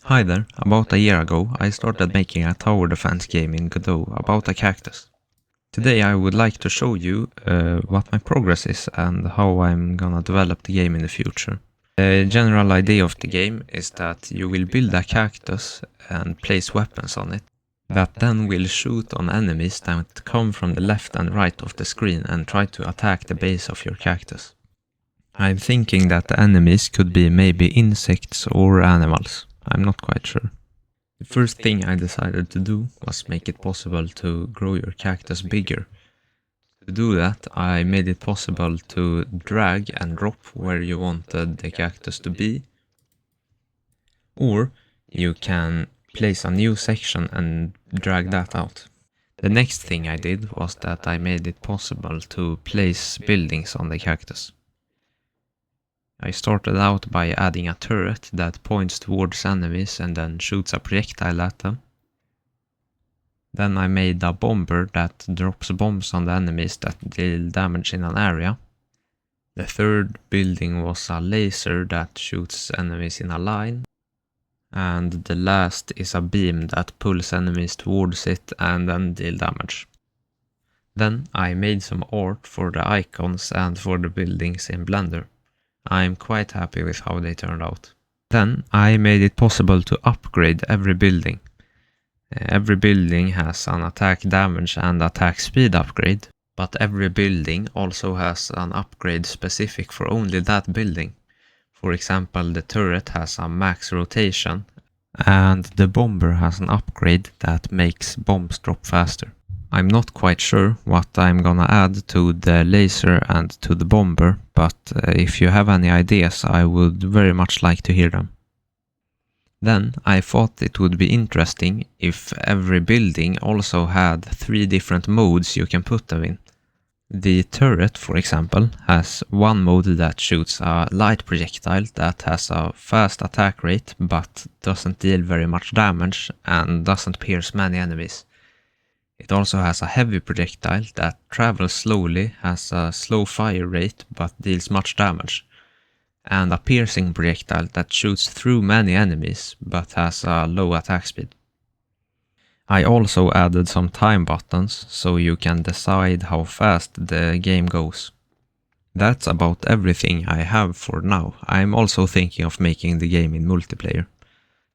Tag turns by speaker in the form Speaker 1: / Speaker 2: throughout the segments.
Speaker 1: Hi there, about a year ago I started making a tower defense game in Godot about a cactus. Today I would like to show you what my progress is and how I'm gonna develop the game in the future. The general idea of the game is that you will build a cactus and place weapons on it, that then will shoot on enemies that come from the left and right of the screen and try to attack the base of your cactus. I'm thinking that the enemies could be maybe insects or animals. I'm not quite sure. The first thing I decided to do was make it possible to grow your cactus bigger. To do that, I made it possible to drag and drop where you wanted the cactus to be. Or you can place a new section and drag that out. The next thing I did was that I made it possible to place buildings on the cactus. I started out by adding a turret that points towards enemies and then shoots a projectile at them. Then I made a bomber that drops bombs on the enemies that deal damage in an area. The third building was a laser that shoots enemies in a line. And the last is a beam that pulls enemies towards it and then deal damage. Then I made some art for the icons and for the buildings in Blender. I'm quite happy with how they turned out. Then I made it possible to upgrade every building. Every building has an attack damage and attack speed upgrade, but every building also has an upgrade specific for only that building. For example, the turret has a max rotation, and the bomber has an upgrade that makes bombs drop faster. I'm not quite sure what I'm gonna add to the laser and to the bomber, but if you have any ideas, I would very much like to hear them. Then I thought it would be interesting if every building also had 3 different modes you can put them in. The turret, for example, has one mode that shoots a light projectile that has a fast attack rate but doesn't deal very much damage and doesn't pierce many enemies. It also has a heavy projectile that travels slowly, has a slow fire rate but deals much damage, and a piercing projectile that shoots through many enemies but has a low attack speed. I also added some time buttons so you can decide how fast the game goes. That's about everything I have for now. I'm also thinking of making the game in multiplayer.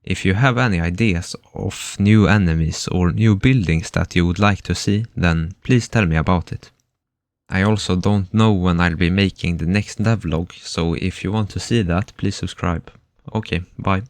Speaker 1: If you have any ideas of new enemies or new buildings that you would like to see, then please tell me about it. I also don't know when I'll be making the next devlog, so if you want to see that, please subscribe. Okay, bye.